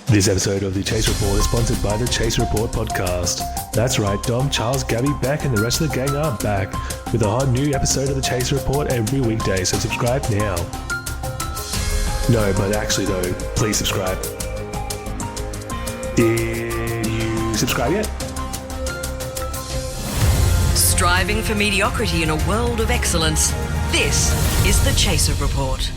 This episode of The Chase Report is sponsored by the Chase Report podcast. That's right, Dom, Charles, Gabby, Beck, and the rest of the gang are back with a hot new episode of The Chase Report every weekday, so subscribe now. No, but actually though, please subscribe. Did you subscribe yet? Striving for mediocrity in a world of excellence. This is The Chaser Report.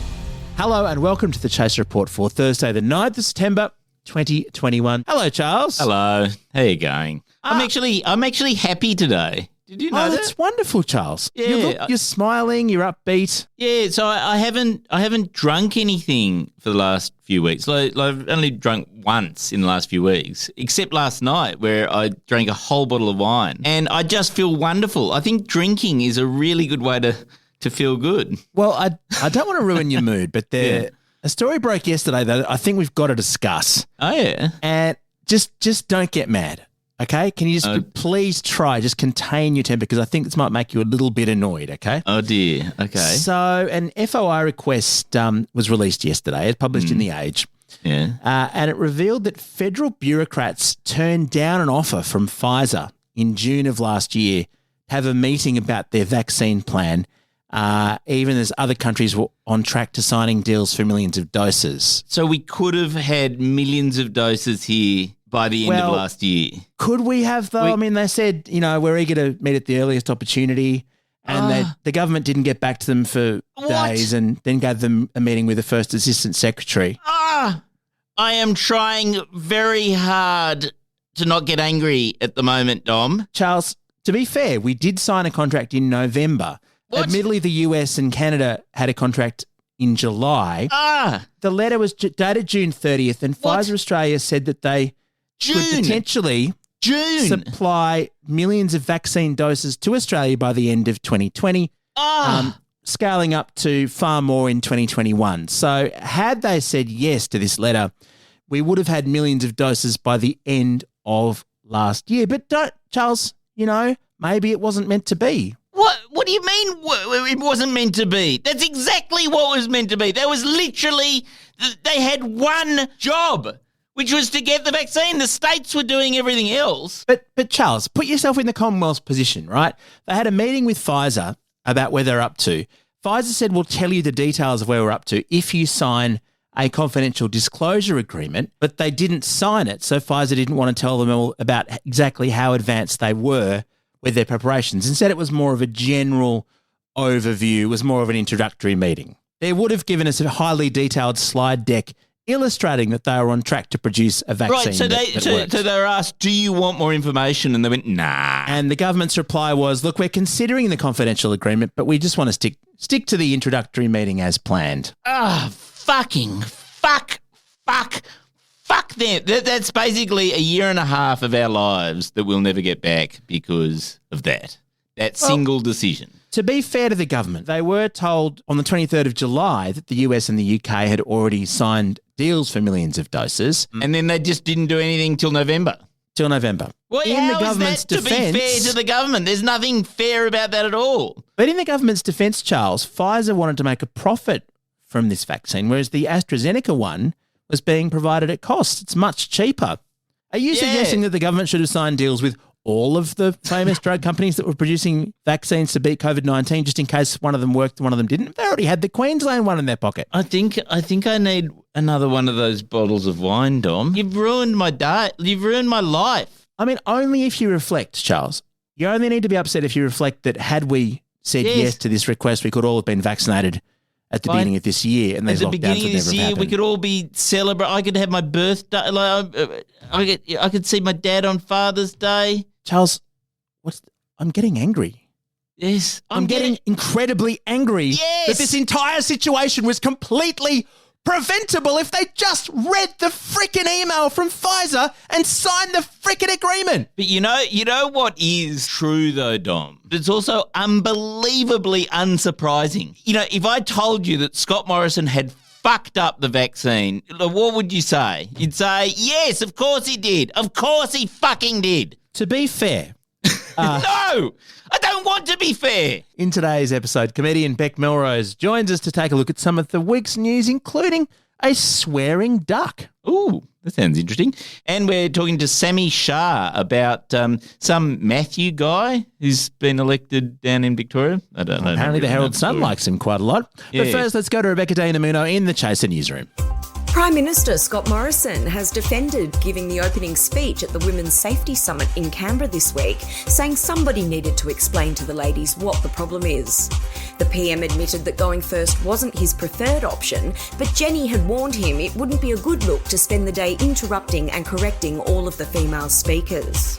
Hello and welcome to The Chaser Report for Thursday, the 9th of September, 2021. Hello, Charles. Hello. How you going? I'm actually happy today. Did you know that? That's wonderful, Charles. Yeah. You're smiling, you're upbeat. Yeah, so I haven't drunk anything for the last few weeks. I've only drunk once in the last few weeks, except last night where I drank a whole bottle of wine. And I just feel wonderful. I think drinking is a really good way to feel good. Well, I don't want to ruin your mood, but a story broke yesterday that I think we've got to discuss. Oh, yeah. And just don't get mad, okay? Can you just please just contain your temper, because I think this might make you a little bit annoyed, okay? Oh, dear. Okay. So an FOI request was released yesterday. It's published in The Age. Yeah. And it revealed that federal bureaucrats turned down an offer from Pfizer in June of last year to have a meeting about their vaccine plan, even as other countries were on track to signing deals for millions of doses. So we could have had millions of doses here by the end of last year. Could we have, though? I mean, they said, we're eager to meet at the earliest opportunity, and the government didn't get back to them for days and then gave them a meeting with the first assistant secretary. I am trying very hard to not get angry at the moment, Dom. Charles, to be fair, we did sign a contract in November. What? Admittedly, the US and Canada had a contract in July. The letter was dated June 30th, and Pfizer Australia said that they could potentially supply millions of vaccine doses to Australia by the end of 2020, scaling up to far more in 2021. So had they said yes to this letter, we would have had millions of doses by the end of last year. But Charles, maybe it wasn't meant to be. What do you mean it wasn't meant to be? That's exactly what was meant to be. There was literally, they had one job, which was to get the vaccine. The states were doing everything else. But Charles, put yourself in the Commonwealth's position, right? They had a meeting with Pfizer about where they're up to. Pfizer said, we'll tell you the details of where we're up to if you sign a confidential disclosure agreement, but they didn't sign it. So Pfizer didn't want to tell them all about exactly how advanced they were with their preparations. Instead, it was more of a general overview, was more of an introductory meeting. They would have given us a highly detailed slide deck illustrating that they were on track to produce a vaccine. Right, so they were asked, do you want more information? And they went, nah. And the government's reply was, look, we're considering the confidential agreement, but we just want to stick to the introductory meeting as planned. Fuck them. That's basically a year and a half of our lives that we'll never get back because of that single decision. To be fair to the government, they were told on the 23rd of July that the US and the UK had already signed deals for millions of doses. And then they just didn't do anything till November. Well, how is that to be fair to the government? There's nothing fair about that at all. But in the government's defence, Charles, Pfizer wanted to make a profit from this vaccine, whereas the AstraZeneca one was being provided at cost. It's much cheaper. Are you suggesting that the government should have signed deals with all of the famous drug companies that were producing vaccines to beat COVID-19 just in case one of them worked and one of them didn't? They already had the Queensland one in their pocket. I think I need another one of those bottles of wine, Dom. You've ruined my day. You've ruined my life. I mean, only if you reflect, Charles. You only need to be upset if you reflect that had we said yes to this request, we could all have been vaccinated at the beginning of this year, and these lockdowns would never have happened. At the beginning of this year, we could all be celebrating. I could have my birthday. I could see my dad on Father's Day. Charles, I'm getting angry. Yes. I'm getting incredibly angry that this entire situation was completely preventable if they just read the freaking email from Pfizer and signed the freaking agreement. But you know what is true though, Dom? It's also unbelievably unsurprising. If I told you that Scott Morrison had fucked up the vaccine, what would you say? You'd say, yes, of course he did. Of course he fucking did. To be fair. No, I don't want to be fair. In today's episode, comedian Beck Melrose joins us to take a look at some of the week's news, including a swearing duck. Ooh, that sounds interesting. And we're talking to Sammy Shah about some Matthew guy who's been elected down in Victoria. I don't know. Apparently the Herald Sun likes him quite a lot. Yeah. But first, let's go to Rebecca De Namuno in the Chaser newsroom. Prime Minister Scott Morrison has defended giving the opening speech at the Women's Safety Summit in Canberra this week, saying somebody needed to explain to the ladies what the problem is. The PM admitted that going first wasn't his preferred option, but Jenny had warned him it wouldn't be a good look to spend the day interrupting and correcting all of the female speakers.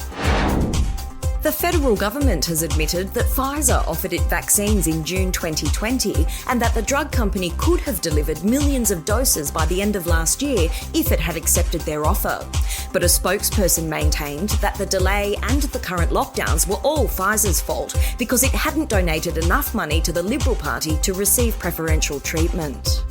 The federal government has admitted that Pfizer offered it vaccines in June 2020 and that the drug company could have delivered millions of doses by the end of last year if it had accepted their offer. But a spokesperson maintained that the delay and the current lockdowns were all Pfizer's fault because it hadn't donated enough money to the Liberal Party to receive preferential treatment.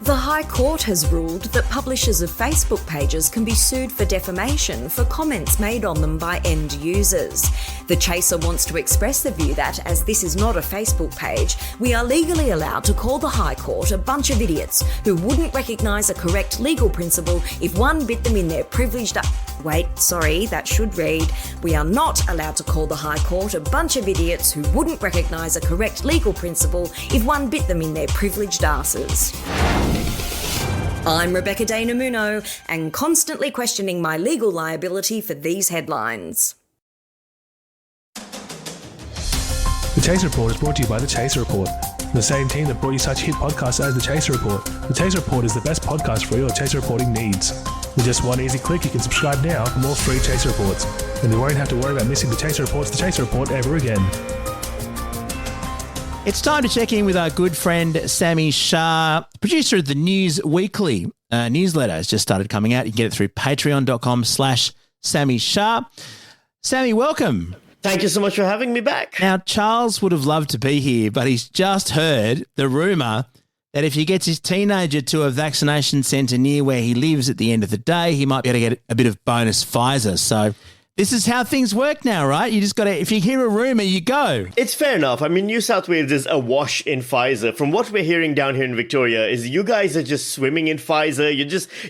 The High Court has ruled that publishers of Facebook pages can be sued for defamation for comments made on them by end users. The Chaser wants to express the view that, as this is not a Facebook page, we are legally allowed to call the High Court a bunch of idiots who wouldn't recognise a correct legal principle if one bit them in their privileged... that should read, we are not allowed to call the High Court a bunch of idiots who wouldn't recognise a correct legal principle if one bit them in their privileged asses. I'm Rebecca De Namuno, and constantly questioning my legal liability for these headlines. The Chaser Report is brought to you by The Chaser Report, the same team that brought you such hit podcasts as The Chaser Report. The Chaser Report is the best podcast for your Chaser reporting needs. With just one easy click, you can subscribe now for more free Chaser Reports, and you won't have to worry about missing The Chaser Report ever again. It's time to check in with our good friend Sammy Shah, producer of the News Weekly newsletter. Has just started coming out. You can get it through patreon.com/Sammy Shah. Sammy, welcome. Thank you so much for having me back. Now, Charles would have loved to be here, but he's just heard the rumour that if he gets his teenager to a vaccination centre near where he lives at the end of the day, he might be able to get a bit of bonus Pfizer. So this is how things work now, right? You just got to, if you hear a rumour, you go. It's fair enough. I mean, New South Wales is awash in Pfizer. From what we're hearing down here in Victoria is you guys are just swimming in Pfizer.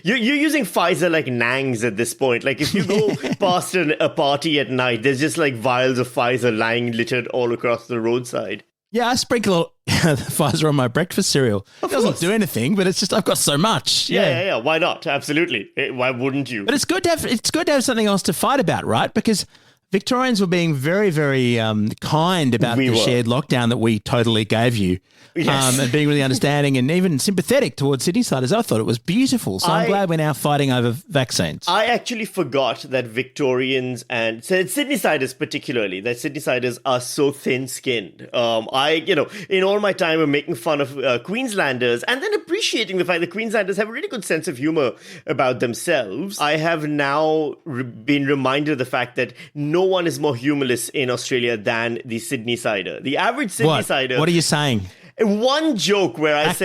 You're using Pfizer like nangs at this point. Like if you go past a party at night, there's just like vials of Pfizer lying littered all across the roadside. Yeah, I sprinkle Pfizer on my breakfast cereal. It doesn't do anything, but it's just I've got so much. Yeah. Why not? Absolutely. Why wouldn't you? But it's good to have something else to fight about, right? Because Victorians were being very, very kind about the shared lockdown that we totally gave you. Yes. And being really understanding and even sympathetic towards Sydneysiders. I thought it was beautiful. So I'm glad we're now fighting over vaccines. I actually forgot that Victorians and Sydneysiders particularly, that Sydneysiders are so thin-skinned. In all my time of making fun of Queenslanders and then appreciating the fact that Queenslanders have a really good sense of humour about themselves, I have now been reminded of the fact that no one is more humorless in Australia than the Sydneysider. The average Sydneysider... What are you saying? One joke where I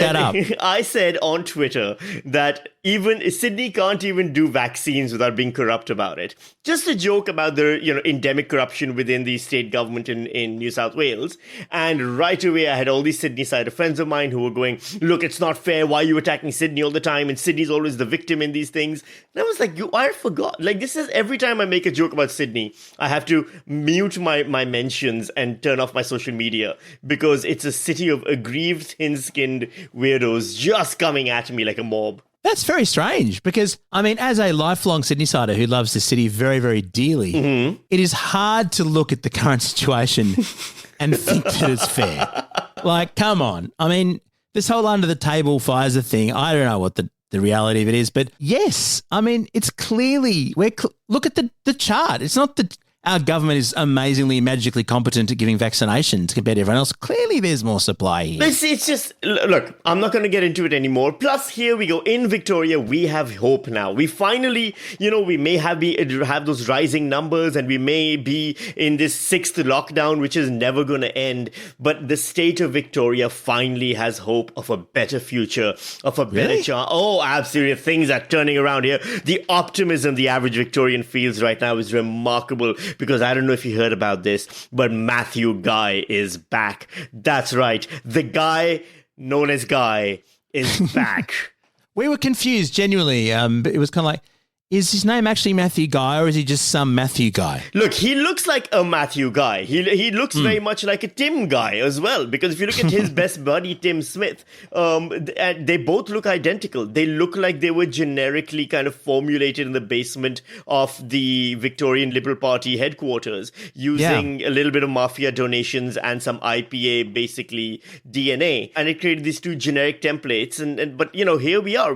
I said on Twitter that even Sydney can't even do vaccines without being corrupt about it. Just a joke about the endemic corruption within the state government in New South Wales. And right away I had all these Sydneysider friends of mine who were going, look, it's not fair. Why are you attacking Sydney all the time? And Sydney's always the victim in these things. And I was like, I forgot. Like this is every time I make a joke about Sydney, I have to mute my mentions and turn off my social media because it's a city of aggrieved, thin-skinned weirdos just coming at me like a mob. That's very strange because, I mean, as a lifelong Sydneysider who loves the city very, very dearly, it is hard to look at the current situation and think that it's fair. Like, come on. I mean, this whole under-the-table Pfizer thing, I don't know what the reality of it is, but yes, I mean, it's clearly, look at the chart. It's not that our government is amazingly, magically competent at giving vaccinations compared to everyone else. Clearly, there's more supply here. It's just, look, I'm not going to get into it anymore. Plus, here we go. In Victoria, we have hope now. We finally, we may have those rising numbers and we may be in this sixth lockdown, which is never going to end. But the state of Victoria finally has hope of a better future, of a better chance. Oh, absolutely. Things are turning around here. The optimism the average Victorian feels right now is remarkable. Because I don't know if you heard about this, but Matthew Guy is back. That's right. The guy known as Guy is back. We were confused, genuinely. It was kind of like, is his name actually Matthew Guy or is he just some Matthew guy? Look, he looks like a Matthew Guy. He looks very much like a Tim Guy as well, because if you look at his best buddy, Tim Smith, they both look identical. They look like they were generically kind of formulated in the basement of the Victorian Liberal Party headquarters using a little bit of mafia donations and some IPA, basically DNA. And it created these two generic templates. But, here we are.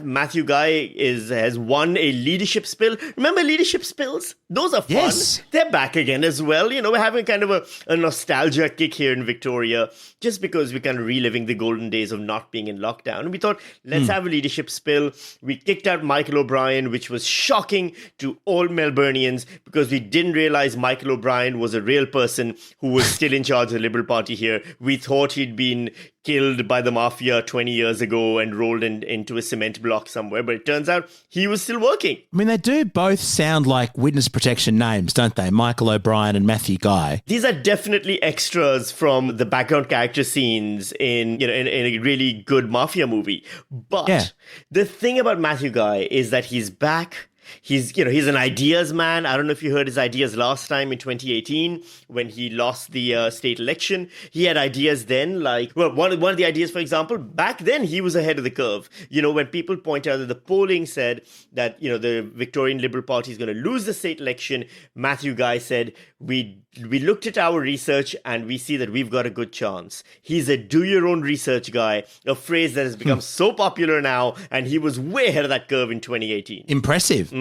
Matthew Guy has won a leadership spill. Remember leadership spills? Those are fun. Yes. They're back again as well. We're having kind of a nostalgia kick here in Victoria, just because we're kind of reliving the golden days of not being in lockdown. And we thought, let's have a leadership spill. We kicked out Michael O'Brien, which was shocking to all Melburnians, because we didn't realize Michael O'Brien was a real person who was still in charge of the Liberal Party here. We thought he'd been killed by the mafia 20 years ago and rolled into a cement block somewhere, but it turns out he was still working. I mean, they do both sound like witness protection names, don't they? Michael O'Brien and Matthew Guy. These are definitely extras from the background character scenes in a really good mafia movie. But the thing about Matthew Guy is that he's back. He's an ideas man. I don't know if you heard his ideas last time in 2018 when he lost the state election. He had ideas then, one of the ideas, for example, back then he was ahead of the curve. When people point out that the polling said that, the Victorian Liberal Party is going to lose the state election, Matthew Guy said, we looked at our research and we see that we've got a good chance. He's a do your own research guy, a phrase that has become so popular now, and he was way ahead of that curve in 2018. Impressive.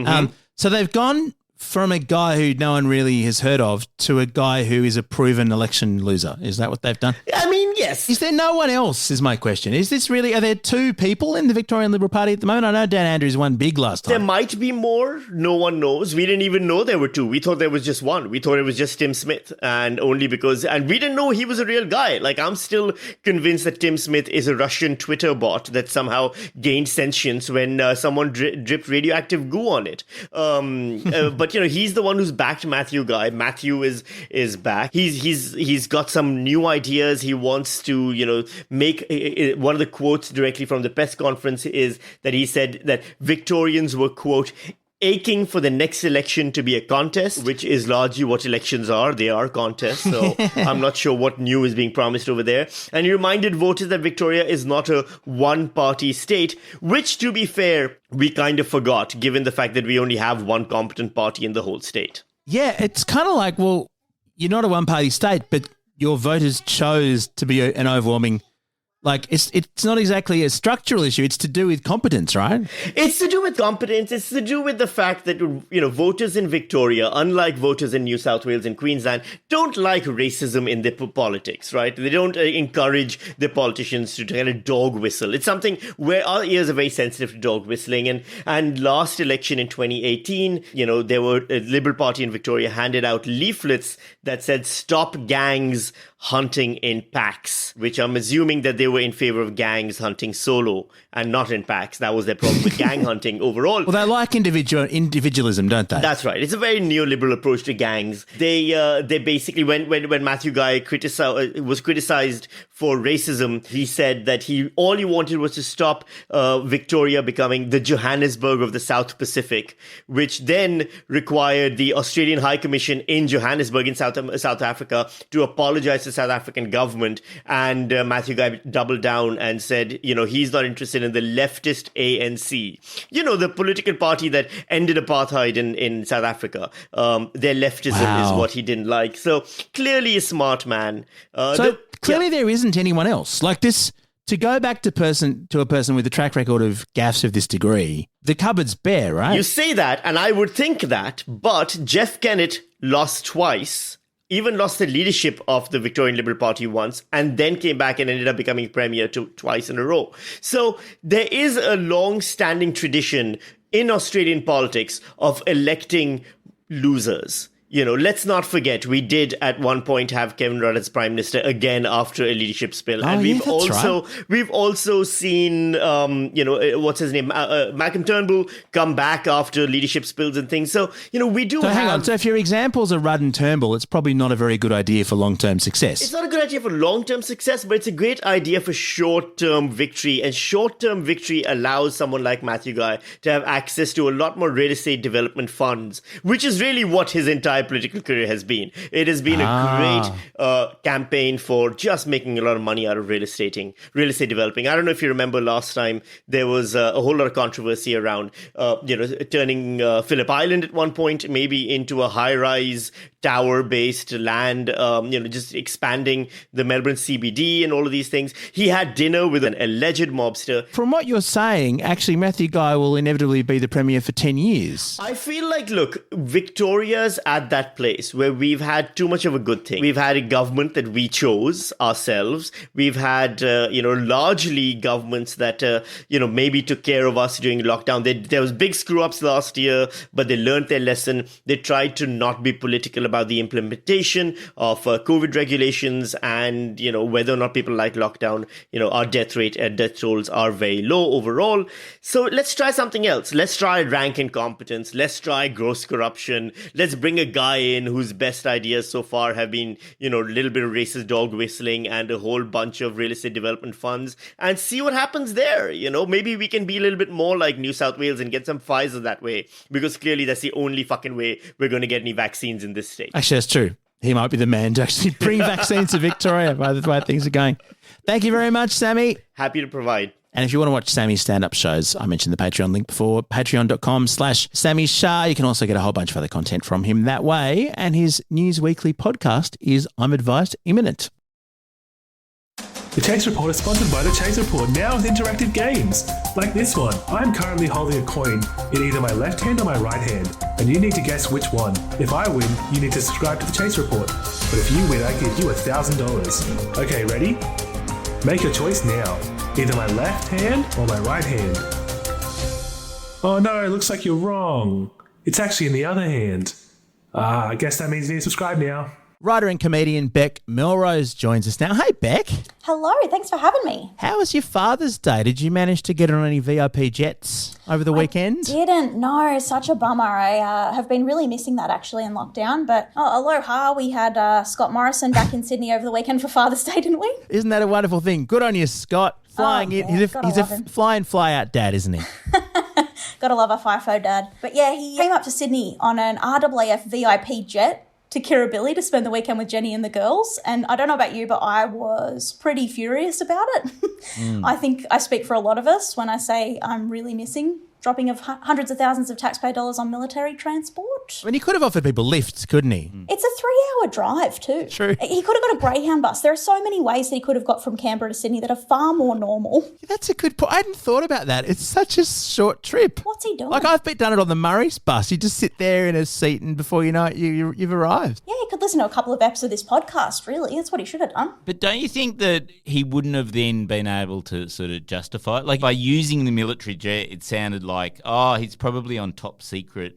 So they've gone from a guy who no one really has heard of to a guy who is a proven election loser. Is that what they've done? I mean, yes. Is there no one else, is my question. Are there two people in the Victorian Liberal Party at the moment? I know Dan Andrews won big last time. There might be more. No one knows. We didn't even know there were two. We thought there was just one. We thought it was just Tim Smith. And we didn't know he was a real guy. I'm still convinced that Tim Smith is a Russian Twitter bot that somehow gained sentience when someone dripped radioactive goo on it. But he's the one who's backed Matthew Guy. Matthew is back. He's got some new ideas. He wants to make one of the quotes directly from the press conference is that he said that Victorians were, quote, aching for the next election to be a contest, which is largely what elections are. They are contests. So I'm not sure what new is being promised over there. And he reminded voters that Victoria is not a one-party state, which, to be fair, we kind of forgot, given the fact that we only have one competent party in the whole state. Yeah, it's kind of like, well, you're not a one-party state, but your voters chose to be an overwhelming. It's not exactly a structural issue. It's to do with competence, right? It's to do with competence. It's to do with the fact that, voters in Victoria, unlike voters in New South Wales and Queensland, don't like racism in their politics, right? They don't encourage their politicians to kind of dog whistle. It's something where our ears are very sensitive to dog whistling. And last election in 2018, there were a Liberal Party in Victoria handed out leaflets that said, "Stop gangs hunting in packs," which I'm assuming that they were in favor of gangs hunting solo and not in packs. That was their problem with gang hunting overall. Well, they like individualism, don't they? That's right. It's a very neoliberal approach to gangs. They basically, when Matthew Guy was criticized for racism, he said that all he wanted was to stop Victoria becoming the Johannesburg of the South Pacific, which then required the Australian High Commission in Johannesburg in South Africa to apologize to South African government. And Matthew Guy doubled down and said, he's not interested in the leftist ANC, the political party that ended apartheid in South Africa. Their leftism is what he didn't like. So clearly a smart man. Clearly there isn't anyone else like this. To go back to a person with a track record of gaffes of this degree, the cupboard's bare, right? You say that, and I would think that, but Jeff Kennett lost twice, even lost the leadership of the Victorian Liberal Party once, and then came back and ended up becoming premier twice in a row. So there is a long-standing tradition in Australian politics of electing losers. let's not forget, we did at one point have Kevin Rudd as Prime Minister again after a leadership spill. And we've also seen, what's his name? Malcolm Turnbull come back after leadership spills and things. So, we do hang on. So if your examples are Rudd and Turnbull, it's probably not a very good idea for long-term success. It's not a good idea for long-term success, but it's a great idea for short-term victory. And short-term victory allows someone like Matthew Guy to have access to a lot more real estate development funds, which is really what his entire political career has been. It has been a great campaign for just making a lot of money out of real estate developing. I don't know if you remember last time there was a whole lot of controversy around, turning Phillip Island at one point maybe into a high-rise tower-based land, just expanding the Melbourne CBD and all of these things. He had dinner with an alleged mobster. From what you're saying, actually, Matthew Guy will inevitably be the Premier for 10 years. I feel like, look, Victoria's at that place where we've had too much of a good thing. We've had a government that we chose ourselves. We've had, largely governments that, maybe took care of us during lockdown. There was big screw-ups last year, but they learned their lesson. They tried to not be political about the implementation of COVID regulations and, whether or not people like lockdown. Our death rate and death tolls are very low overall. So let's try something else. Let's try rank incompetence. Let's try gross corruption. Let's bring a guy in whose best ideas so far have been, a little bit of racist dog whistling and a whole bunch of real estate development funds and see what happens there. Maybe we can be a little bit more like New South Wales and get some Pfizer that way, because clearly that's the only fucking way we're going to get any vaccines in this state. Actually, that's true. He might be the man to actually bring vaccines to Victoria by the way things are going. Thank you very much, Sammy. Happy to provide. And if you want to watch Sammy's stand-up shows, I mentioned the Patreon link before, patreon.com/Sammy Shah. You can also get a whole bunch of other content from him that way. And his News Weekly podcast is, I'm advised, imminent. The Chase Report is sponsored by The Chase Report, now with interactive games. Like this one. I'm currently holding a coin in either my left hand or my right hand, and you need to guess which one. If I win, you need to subscribe to The Chase Report. But if you win, I give you $1,000. Okay, ready? Make your choice now. Either my left hand or my right hand. Oh no, it looks like you're wrong. It's actually in the other hand. I guess that means you need to subscribe now. Writer and comedian Beck Melrose joins us now. Hey, Beck. Hello, thanks for having me. How was your Father's Day? Did you manage to get on any VIP jets over the weekend? Didn't. No, such a bummer. I have been really missing that actually in lockdown. But aloha, we had Scott Morrison back in Sydney over the weekend for Father's Day, didn't we? Isn't that a wonderful thing? Good on you, Scott. Flying in. Yeah, He's a fly-in, fly-out dad, isn't he? Gotta love a FIFO dad. But yeah, he came up to Sydney on an RAAF VIP jet to Kirribilli to spend the weekend with Jenny and the girls. And I don't know about you, but I was pretty furious about it. I think I speak for a lot of us when I say I'm really missing dropping of hundreds of thousands of taxpayer dollars on military transport. I mean, he could have offered people lifts, couldn't he? It's a 3-hour drive too. True. He could have got a Greyhound bus. There are so many ways that he could have got from Canberra to Sydney that are far more normal. That's a good point. I hadn't thought about that. It's such a short trip. What's he doing? Like, I've done it on the Murray's bus. You just sit there in a seat and before you know it, you've arrived. Yeah, he could listen to a couple of episodes of this podcast, really. That's what he should have done. But don't you think that he wouldn't have then been able to sort of justify it? Like, by using the military jet, it sounded like, he's probably on top secret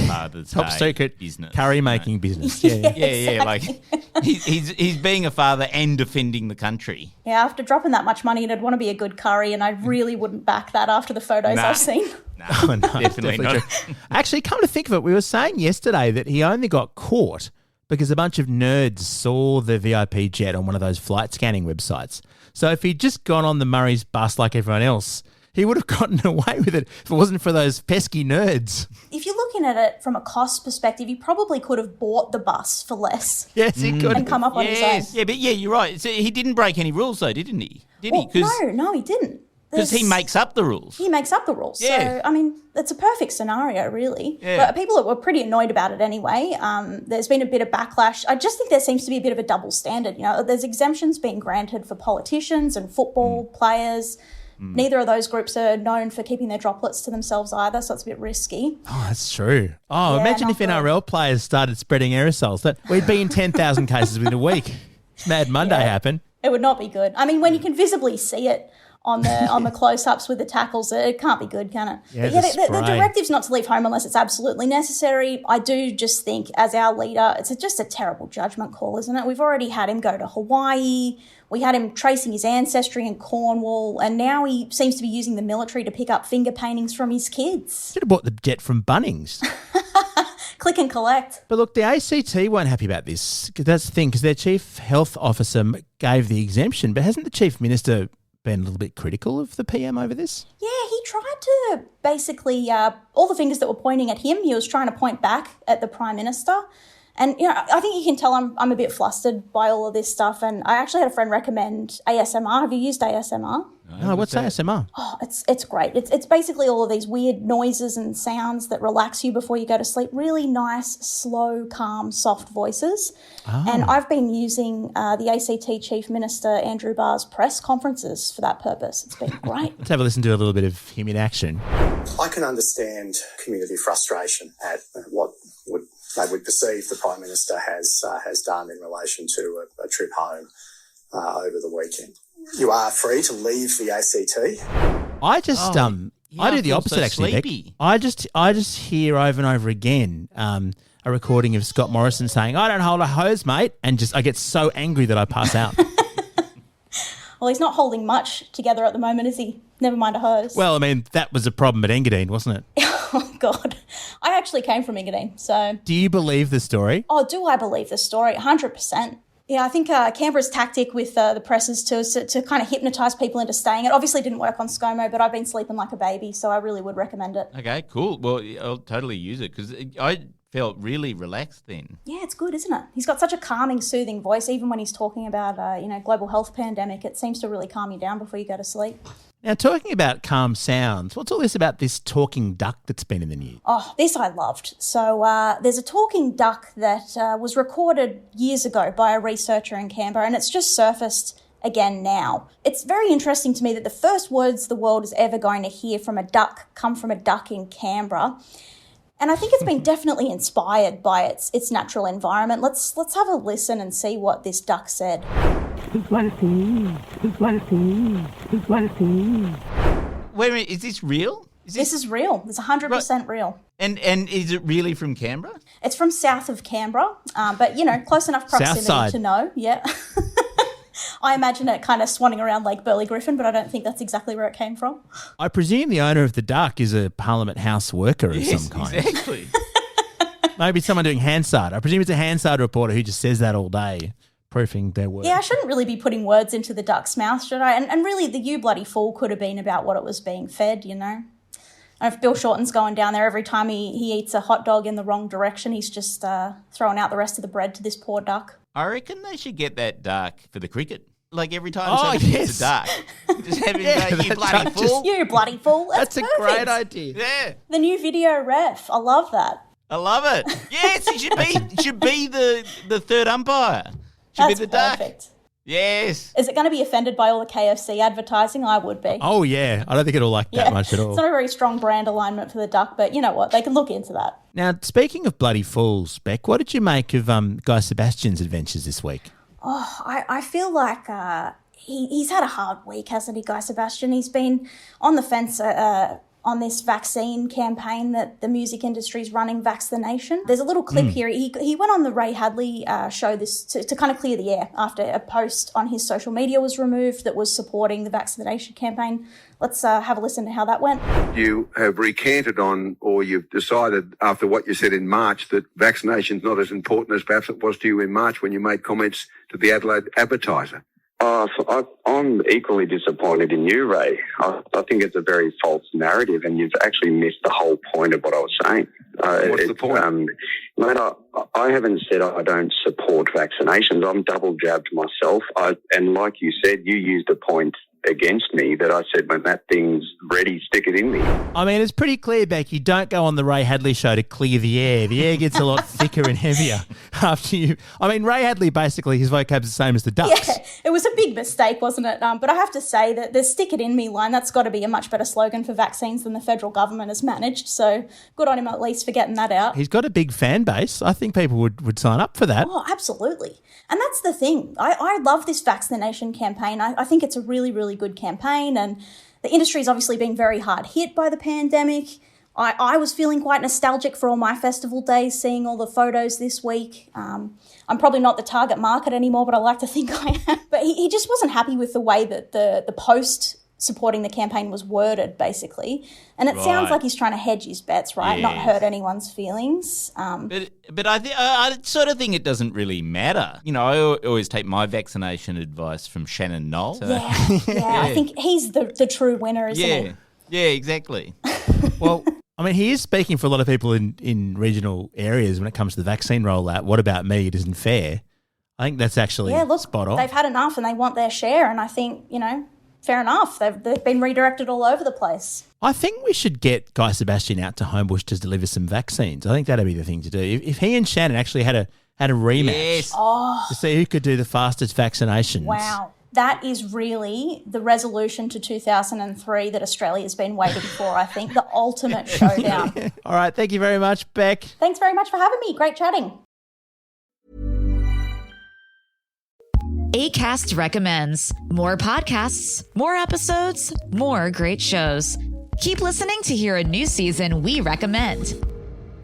Father's Top Day secret business. Curry making business. Yeah. Yeah. Like, he's being a father and defending the country. Yeah, after dropping that much money, it'd want to be a good curry, and I really wouldn't back that after the photos I've seen. No, definitely not. True. Actually, come to think of it, we were saying yesterday that he only got caught because a bunch of nerds saw the VIP jet on one of those flight scanning websites. So if he'd just gone on the Murray's bus like everyone else, he would have gotten away with it if it wasn't for those pesky nerds. If you're looking at it from a cost perspective, he probably could have bought the bus for less. Yes, he could. And come up on his own. Yeah, but you're right. So he didn't break any rules though, didn't he? No, he didn't. Because he makes up the rules. He makes up the rules. Yeah. So, I mean, it's a perfect scenario, really. Yeah. But people were pretty annoyed about it anyway. There's been a bit of backlash. I just think there seems to be a bit of a double standard. You know, there's exemptions being granted for politicians and football players. Neither of those groups are known for keeping their droplets to themselves either, so it's a bit risky. Oh, that's true. Oh, Yeah, imagine not if good. NRL players started spreading aerosols. We'd be in 10,000 cases within a week. Mad Monday happened. It would not be good. I mean, when you can visibly see it on the close-ups with the tackles. It can't be good, can it? Yeah, But the the directive's not to leave home unless it's absolutely necessary. I do just think, as our leader, it's just a terrible judgment call, isn't it? We've already had him go to Hawaii. We had him tracing his ancestry in Cornwall, and now he seems to be using the military to pick up finger paintings from his kids. Should have bought the jet from Bunnings. Click and collect. But look, the ACT weren't happy about this. That's the thing, because their chief health officer gave the exemption, but hasn't the chief minister been a little bit critical of the PM over this? Yeah, he tried to basically, all the fingers that were pointing at him, he was trying to point back at the Prime Minister. And, I think you can tell I'm a bit flustered by all of this stuff. And I actually had a friend recommend ASMR. Have you used ASMR? No, what's ASMR? Oh, it's great. It's basically all of these weird noises and sounds that relax you before you go to sleep. Really nice, slow, calm, soft voices. Oh. And I've been using the ACT Chief Minister Andrew Barr's press conferences for that purpose. It's been great. Let's have a listen to a little bit of him in action. I can understand community frustration at what they would perceive the Prime Minister has done in relation to a trip home over the weekend. You are free to leave the ACT. I just I do the opposite actually, Beck. I just hear over and over again a recording of Scott Morrison saying, "I don't hold a hose, mate," and I get so angry that I pass out. Well, he's not holding much together at the moment, is he? Never mind a hose. Well, I mean, that was a problem at Engadine, wasn't it? Oh, God. I actually came from Engadine, so... Do you believe the story? Oh, do I believe the story? 100%. Yeah, I think Canberra's tactic with the press is to kind of hypnotise people into staying. It obviously didn't work on ScoMo, but I've been sleeping like a baby, so I really would recommend it. Okay, cool. Well, I'll totally use it because I felt really relaxed then. Yeah, it's good, isn't it? He's got such a calming, soothing voice. Even when he's talking about, global health pandemic, it seems to really calm you down before you go to sleep. Now, talking about calm sounds, what's all this about this talking duck that's been in the news? Oh, this I loved. So there's a talking duck that was recorded years ago by a researcher in Canberra, and it's just surfaced again now. It's very interesting to me that the first words the world is ever going to hear from a duck come from a duck in Canberra. And I think it's been definitely inspired by its natural environment. Let's have a listen and see what this duck said. Wait a minute, is this real? This is real. It's 100% real. And is it really from Canberra? It's from south of Canberra, but, close enough proximity to know. Yeah. I imagine it kind of swanning around Lake Burley Griffin, but I don't think that's exactly where it came from. I presume the owner of the duck is a Parliament House worker of some kind. Exactly. Maybe someone doing Hansard. I presume it's a Hansard reporter who just says that all day, proofing their work. Yeah, I shouldn't really be putting words into the duck's mouth, should I? And really, the "you bloody fool" could have been about what it was being fed, And if Bill Shorten's going down there every time he eats a hot dog in the wrong direction, he's just throwing out the rest of the bread to this poor duck. I reckon they should get that duck for the cricket. Like every time somebody hits a duck, just have him go, "You bloody fool." You bloody fool. That's a great idea. Yeah. The new video ref. I love that. I love it. Yes, it should be the third umpire. Should be the perfect. Duck. Yes. Is it going to be offended by all the KFC advertising? I would be. Oh, yeah. I don't think it'll like that much at all. It's not a very strong brand alignment for the duck, but you know what? They can look into that. Now, speaking of bloody fools, Beck, what did you make of Guy Sebastian's adventures this week? Oh, I feel like he's had a hard week, hasn't he, Guy Sebastian? He's been on the fence on this vaccine campaign that the music industry is running, Vaccination. There's a little clip here. He went on the Ray Hadley show this to kind of clear the air after a post on his social media was removed that was supporting the vaccination campaign. Let's have a listen to how that went. You have recanted on, or you've decided after what you said in March, that vaccination's not as important as perhaps it was to you in March when you made comments to the Adelaide Advertiser. I'm equally disappointed in you, Ray. I think it's a very false narrative, and you've actually missed the whole point of what I was saying. What's the point? Mate, I haven't said I don't support vaccinations. I'm double jabbed myself. And like you said, you used a point against me that I said, when that thing's ready, stick it in me. I mean, it's pretty clear, Beck, you don't go on the Ray Hadley show to clear the air. The air gets a lot thicker and heavier after you. I mean, Ray Hadley, basically, his vocab's the same as the Ducks. Yeah, it was a big mistake, wasn't it? But I have to say that the stick it in me line, that's got to be a much better slogan for vaccines than the federal government has managed. So good on him at least for getting that out. He's got a big fan base. I think people would sign up for that. Oh, absolutely. And that's the thing. I love this vaccination campaign. I think it's a really, really good campaign, and the industry's obviously been very hard hit by the pandemic. I was feeling quite nostalgic for all my festival days, seeing all the photos this week. I'm probably not the target market anymore, but I like to think I am. But he just wasn't happy with the way that the post supporting the campaign was worded, basically. And it sounds like he's trying to hedge his bets, right? Not hurt anyone's feelings. But I sort of think it doesn't really matter. You know, I always take my vaccination advice from Shannon Knoll. So. Yeah, I think he's the true winner, isn't he? Yeah, exactly. Well, I mean, he is speaking for a lot of people in regional areas when it comes to the vaccine rollout. What about me? It isn't fair. I think that's actually spot on. They've had enough and they want their share, and I think, fair enough. They've been redirected all over the place. I think we should get Guy Sebastian out to Homebush to deliver some vaccines. I think that'd be the thing to do. If he and Shannon actually had a rematch to see who could do the fastest vaccinations. Wow. That is really the resolution to 2003 that Australia's been waiting for, I think. The ultimate showdown. All right. Thank you very much, Beck. Thanks very much for having me. Great chatting. Acast recommends more podcasts, more episodes, more great shows. Keep listening to hear a new season we recommend.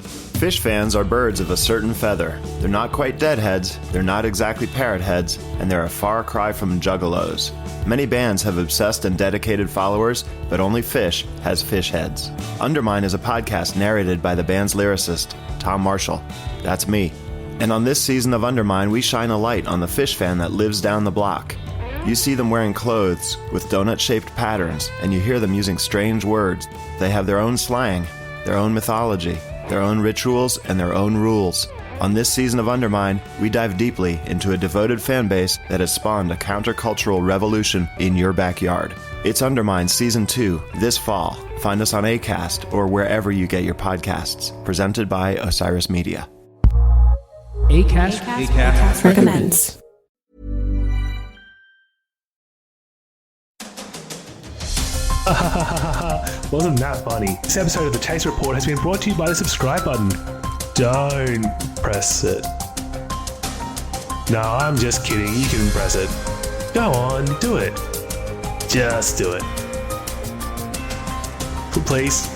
Fish fans are birds of a certain feather. They're not quite deadheads, they're not exactly parrot heads, and they're a far cry from juggalos. Many bands have obsessed and dedicated followers, but only Fish has fish heads. Undermine is a podcast narrated by the band's lyricist, Tom Marshall. That's me. And on this season of Undermine, we shine a light on the Fish fan that lives down the block. You see them wearing clothes with donut-shaped patterns, and you hear them using strange words. They have their own slang, their own mythology, their own rituals, and their own rules. On this season of Undermine, we dive deeply into a devoted fan base that has spawned a countercultural revolution in your backyard. It's Undermine Season 2 this fall. Find us on Acast or wherever you get your podcasts. Presented by Osiris Media. Acast recommends. Wasn't that funny? This episode of the Chase Report has been brought to you by the subscribe button. Don't press it. No, I'm just kidding. You can press it. Go on, do it. Just do it. Please.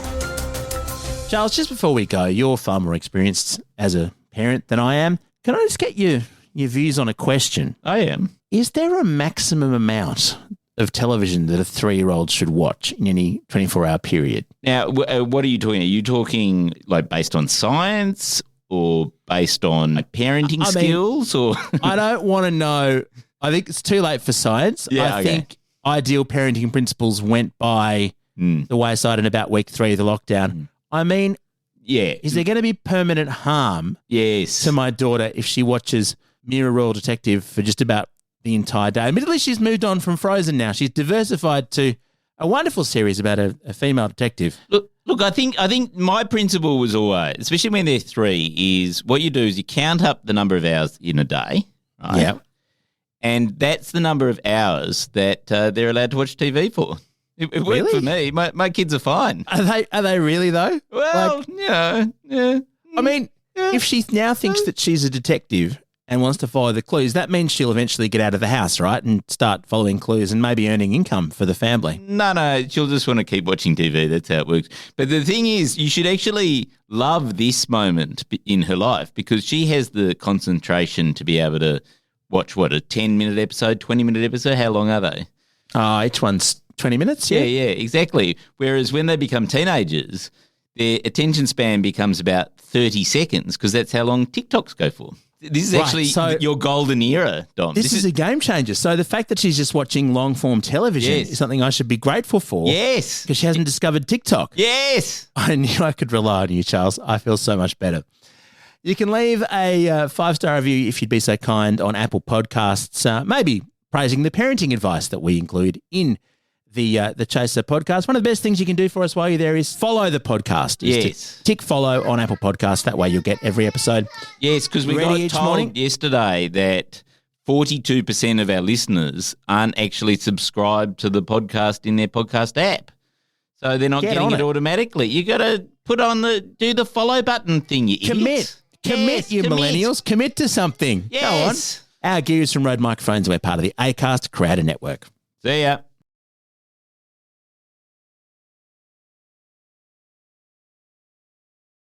Charles, just before we go, you're far more experienced as a parent than I am. Can I just get your views on a question? I am. Is there a maximum amount of television that a 3-year-old should watch in any 24-hour period? Now, what are you talking? Are you talking like based on science or based on parenting skills? Or I don't want to know. I think it's too late for science. I think ideal parenting principles went by the wayside in about week 3 of the lockdown. I mean, is there going to be permanent harm to my daughter if she watches Mirror Royal Detective for just about the entire day? Admittedly, she's moved on from Frozen now. She's diversified to a wonderful series about a female detective. Look, I think my principle was always, especially when they're 3, is what you do is you count up the number of hours in a day, right? Yeah. And that's the number of hours that they're allowed to watch TV for. It worked for me. My kids are fine. Are they really though? Well, yeah. I mean, if she now thinks that she's a detective and wants to follow the clues, that means she'll eventually get out of the house, right, and start following clues and maybe earning income for the family. No, she'll just want to keep watching TV. That's how it works. But the thing is, you should actually love this moment in her life because she has the concentration to be able to watch, a 10-minute episode, 20-minute episode? How long are they? Each one's 20 minutes, yeah, exactly. Whereas when they become teenagers, their attention span becomes about 30 seconds because that's how long TikToks go for. This is actually your golden era, Dom. This is a game changer. So the fact that she's just watching long-form television is something I should be grateful for. Yes. Because she hasn't discovered TikTok. Yes. I knew I could rely on you, Charles. I feel so much better. You can leave a 5-star review, if you'd be so kind, on Apple Podcasts, maybe praising the parenting advice that we include in the Chaser podcast. One of the best things you can do for us while you're there is follow the podcast. Yes. Tick follow on Apple Podcasts. That way you'll get every episode. Yes, because we got told yesterday that 42% of our listeners aren't actually subscribed to the podcast in their podcast app. So they're not getting it automatically. You got to do the follow button thing, you idiots. Commit, you millennials. Commit to something. Yes. Go on. Our gears from Rode Microphones, we're part of the Acast Creator Network. See ya.